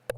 Good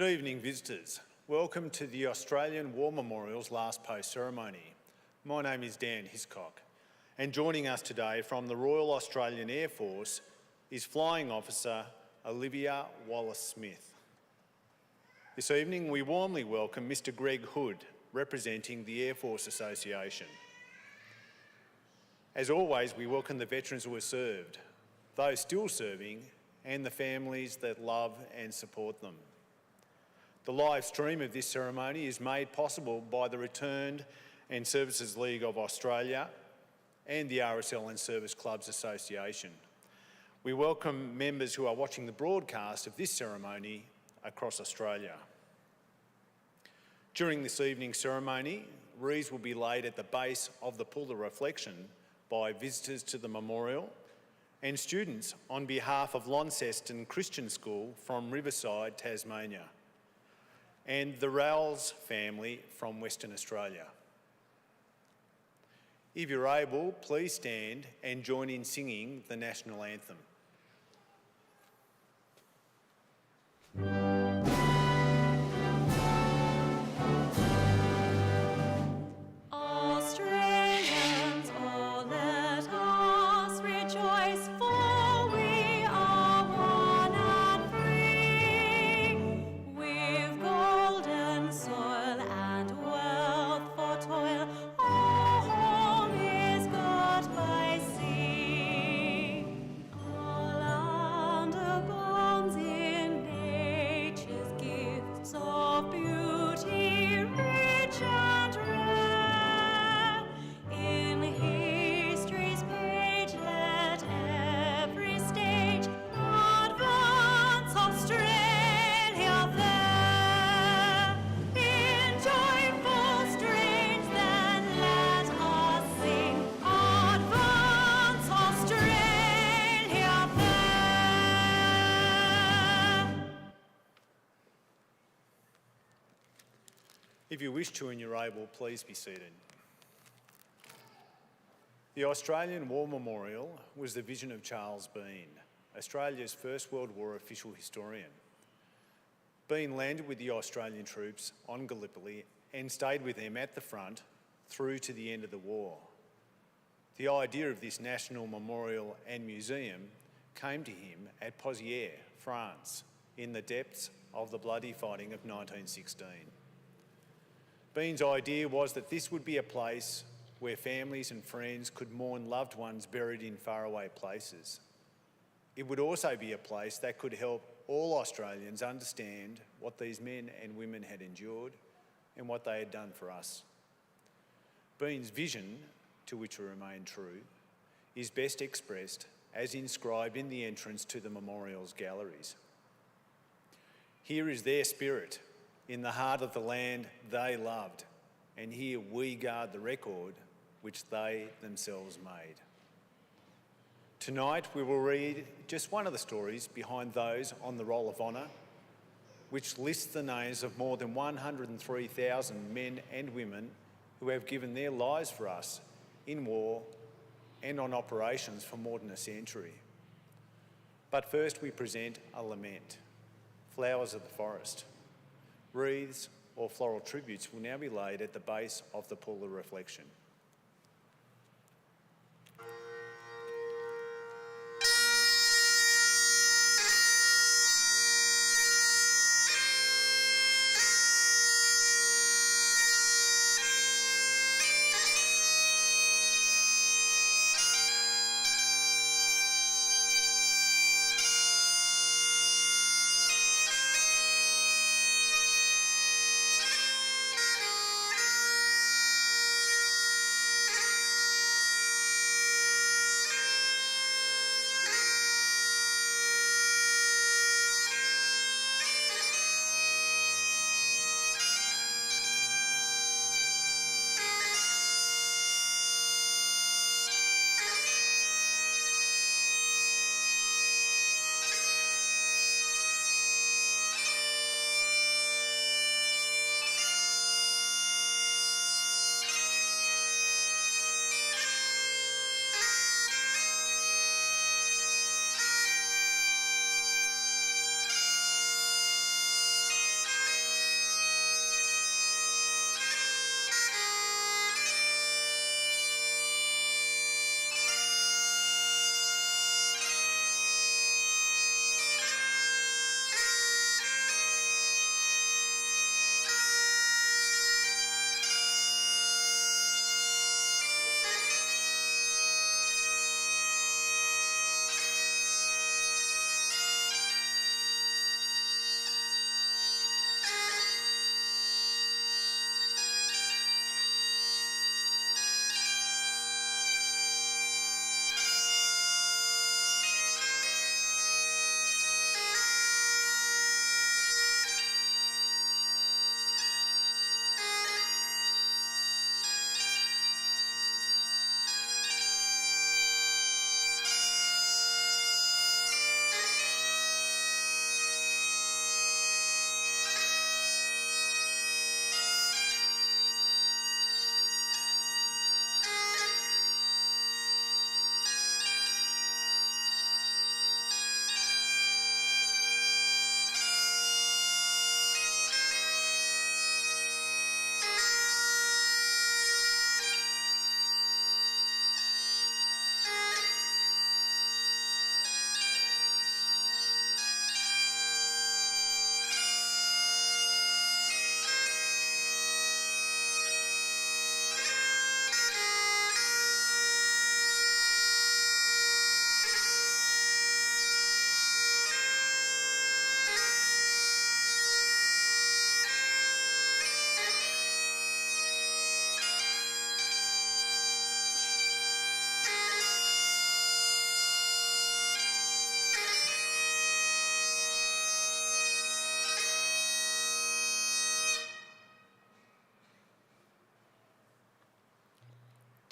evening, visitors. Welcome to the Australian War Memorial's last post ceremony. My name is Dan Hiscock, and joining us today from the Royal Australian Air Force is Flying Officer Olivia Wallace-Smith. This evening we warmly welcome Mr Greg Hood, representing the Air Force Association. As always, we welcome the veterans who have served, those still serving, and the families that love and support them. The live stream of this ceremony is made possible by the Returned and Services League of Australia and the RSL and Service Clubs Association. We welcome members who are watching the broadcast of this ceremony across Australia. During this evening's ceremony, wreaths will be laid at the base of the Pool of Reflection by visitors to the memorial and students on behalf of Launceston Christian School from Riverside, Tasmania, and the Rowles family from Western Australia. If you're able, please stand and join in singing the National Anthem. Australians, oh, let us rejoice, for we are one and free. We've golden soil and wealth for toil. Our home is got by sea. Our land abounds in nature's gifts of beauty, rich and rare. In history's page, let every stage advance Australia fair. In joyful strains, then let us sing, advance Australia fair. If you wish to and you're able, please be seated. The Australian War Memorial was the vision of Charles Bean, Australia's First World War official historian. Bean landed with the Australian troops on Gallipoli and stayed with them at the front through to the end of the war. The idea of this national memorial and museum came to him at Pozières, France, in the depths of the bloody fighting of 1916. Bean's idea was that this would be a place where families and friends could mourn loved ones buried in faraway places. It would also be a place that could help all Australians understand what these men and women had endured and what they had done for us. Bean's vision, to which we remain true, is best expressed as inscribed in the entrance to the memorial's galleries. Here is their spirit, in the heart of the land they loved, and here we guard the record which they themselves made. Tonight we will read just one of the stories behind those on the Roll of Honour, which lists the names of more than 103,000 men and women who have given their lives for us in war and on operations for more than a century. But first we present a lament, Flowers of the Forest. Wreaths or floral tributes will now be laid at the base of the Pool of Reflection.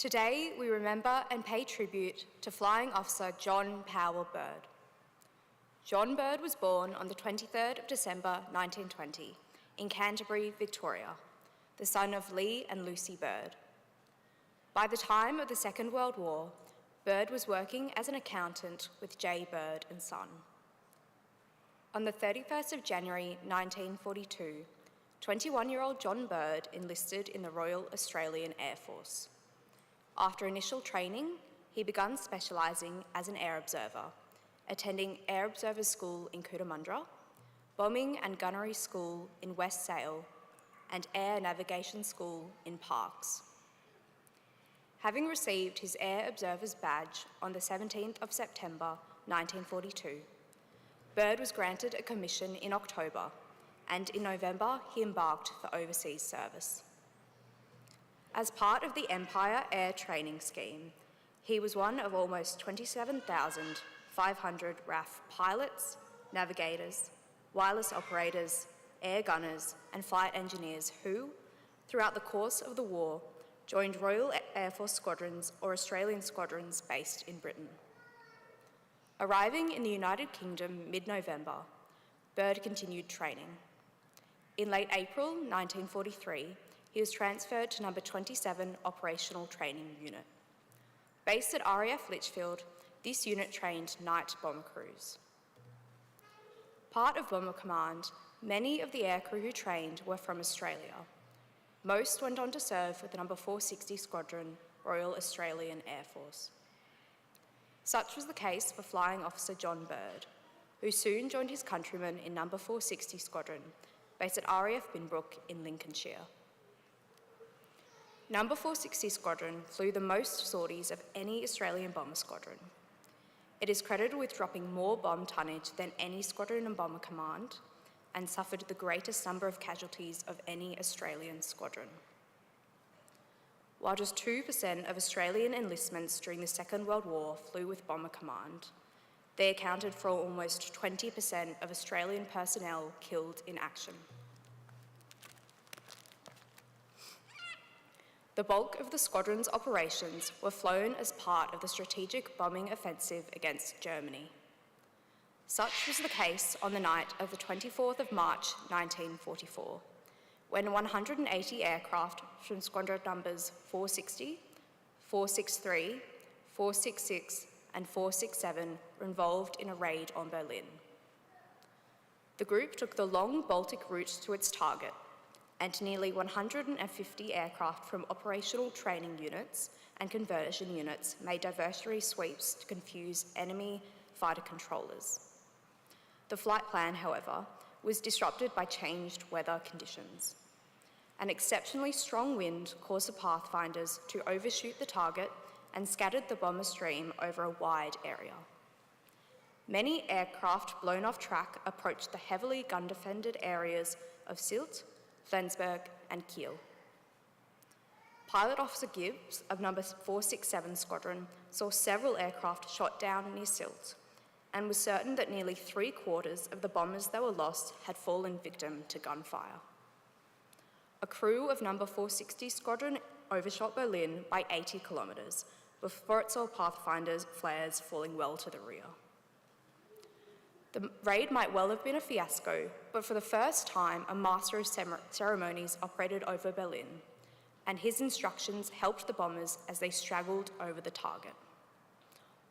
Today, we remember and pay tribute to Flying Officer John Powell Bird. John Bird was born on the 23rd of December 1920 in Canterbury, Victoria, the son of Lee and Lucy Bird. By the time of the Second World War, Bird was working as an accountant with J. Bird and Son. On the 31st of January 1942, 21-year-old John Bird enlisted in the Royal Australian Air Force. After initial training, he began specialising as an air observer, attending Air Observers School in Cootamundra, Bombing and Gunnery School in West Sale, and Air Navigation School in Parkes. Having received his Air Observer's badge on the 17th of September 1942, Bird was granted a commission in October, and in November he embarked for overseas service. As part of the Empire Air Training Scheme, he was one of almost 27,500 RAF pilots, navigators, wireless operators, air gunners, and flight engineers who, throughout the course of the war, joined Royal Air Force squadrons or Australian squadrons based in Britain. Arriving in the United Kingdom mid-November, Bird continued training. In late April 1943, he was transferred to No. 27 Operational Training Unit. Based at RAF Litchfield, this unit trained night bomber crews. Part of Bomber Command, many of the aircrew who trained were from Australia. Most went on to serve with the No. 460 Squadron, Royal Australian Air Force. Such was the case for Flying Officer John Bird, who soon joined his countrymen in No. 460 Squadron, based at RAF Binbrook in Lincolnshire. No. 460 Squadron flew the most sorties of any Australian bomber squadron. It is credited with dropping more bomb tonnage than any squadron in Bomber Command, and suffered the greatest number of casualties of any Australian squadron. While just 2% of Australian enlistments during the Second World War flew with Bomber Command, they accounted for almost 20% of Australian personnel killed in action. The bulk of the squadron's operations were flown as part of the strategic bombing offensive against Germany. Such was the case on the night of the 24th of March 1944, when 180 aircraft from squadron numbers 460, 463, 466 and 467 were involved in a raid on Berlin. The group took the long Baltic route to its target, and nearly 150 aircraft from operational training units and conversion units made diversionary sweeps to confuse enemy fighter controllers. The flight plan, however, was disrupted by changed weather conditions. An exceptionally strong wind caused the pathfinders to overshoot the target and scattered the bomber stream over a wide area. Many aircraft blown off track approached the heavily gun-defended areas of Sylt, Flensburg and Kiel. Pilot Officer Gibbs of No. 467 Squadron saw several aircraft shot down near Sylt and was certain that nearly 3/4 of the bombers that were lost had fallen victim to gunfire. A crew of No. 460 Squadron overshot Berlin by 80 kilometres before it saw Pathfinder's flares falling well to the rear. The raid might well have been a fiasco, but for the first time, a master of ceremonies operated over Berlin, and his instructions helped the bombers as they straggled over the target.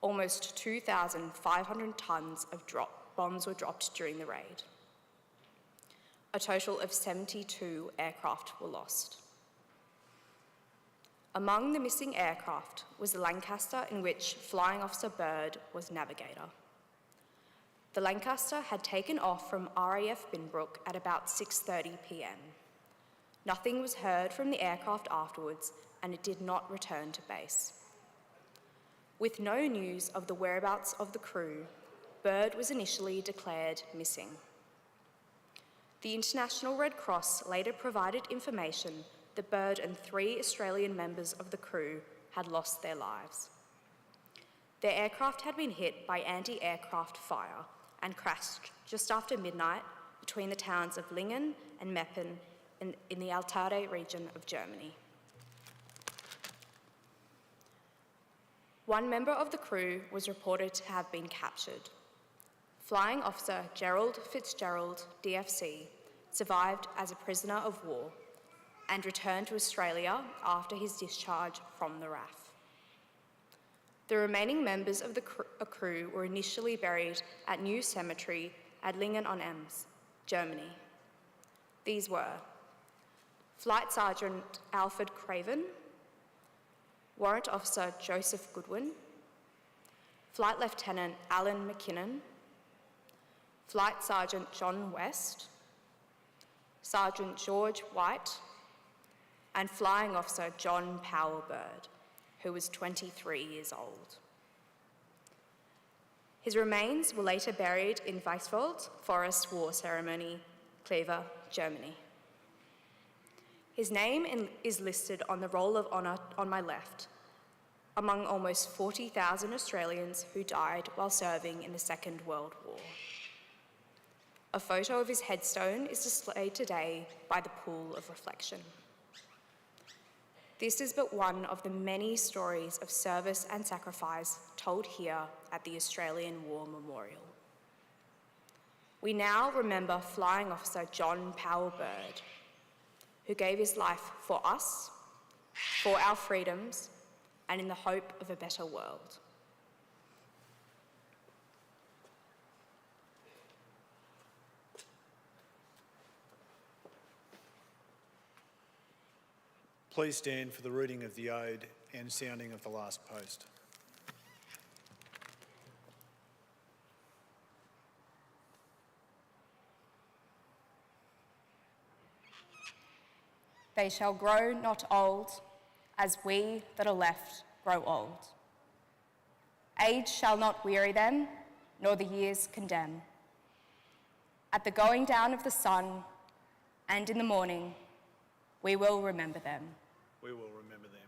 Almost 2,500 tonnes of bombs were dropped during the raid. A total of 72 aircraft were lost. Among the missing aircraft was the Lancaster, in which Flying Officer Bird was navigator. The Lancaster had taken off from RAF Binbrook at about 6:30 p.m. Nothing was heard from the aircraft afterwards, and it did not return to base. With no news of the whereabouts of the crew, Bird was initially declared missing. The International Red Cross later provided information that Bird and 3 Australian members of the crew had lost their lives. Their aircraft had been hit by anti-aircraft fire and crashed just after midnight between the towns of Lingen and Meppen in the Altade region of Germany. One member of the crew was reported to have been captured. Flying Officer Gerald Fitzgerald, DFC, survived as a prisoner of war and returned to Australia after his discharge from the RAF. The remaining members of the crew were initially buried at New Cemetery at Lingen-on-Ems, Germany. These were Flight Sergeant Alfred Craven, Warrant Officer Joseph Goodwin, Flight Lieutenant Alan McKinnon, Flight Sergeant John West, Sergeant George White, and Flying Officer John Powell Bird, who was 23 years old. His remains were later buried in Weiswald Forest War Ceremony, Kleve, Germany. His name is listed on the Roll of Honour on my left, among almost 40,000 Australians who died while serving in the Second World War. A photo of his headstone is displayed today by the Pool of Reflection. This is but one of the many stories of service and sacrifice told here at the Australian War Memorial. We now remember Flying Officer John Powell Bird, who gave his life for us, for our freedoms, and in the hope of a better world. Please stand for the reading of the Ode and sounding of the last post. They shall grow not old, as we that are left grow old. Age shall not weary them, nor the years condemn. At the going down of the sun, and in the morning, we will remember them. We will remember them.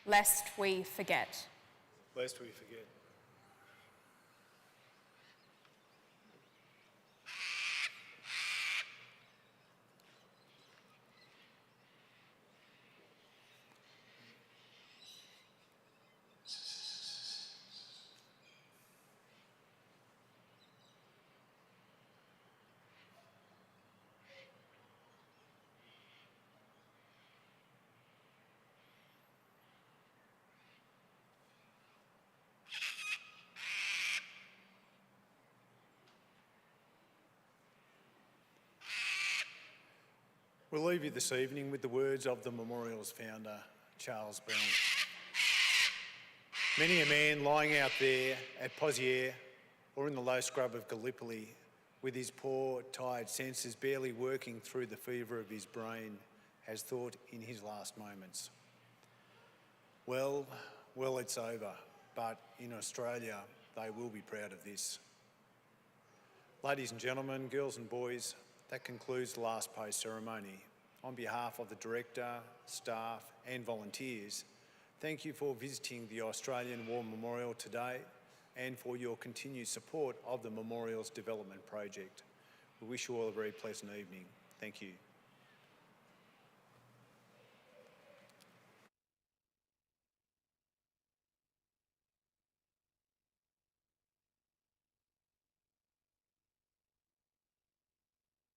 Lest we forget. Lest we forget. We'll leave you this evening with the words of the memorial's founder, Charles Bean. Many a man lying out there at Pozières or in the low scrub of Gallipoli with his poor, tired senses barely working through the fever of his brain has thought in his last moments, well, it's over, but in Australia, they will be proud of this. Ladies and gentlemen, girls and boys, that concludes the last post ceremony. On behalf of the Director, staff and volunteers, thank you for visiting the Australian War Memorial today and for your continued support of the Memorial's development project. We wish you all a very pleasant evening. Thank you.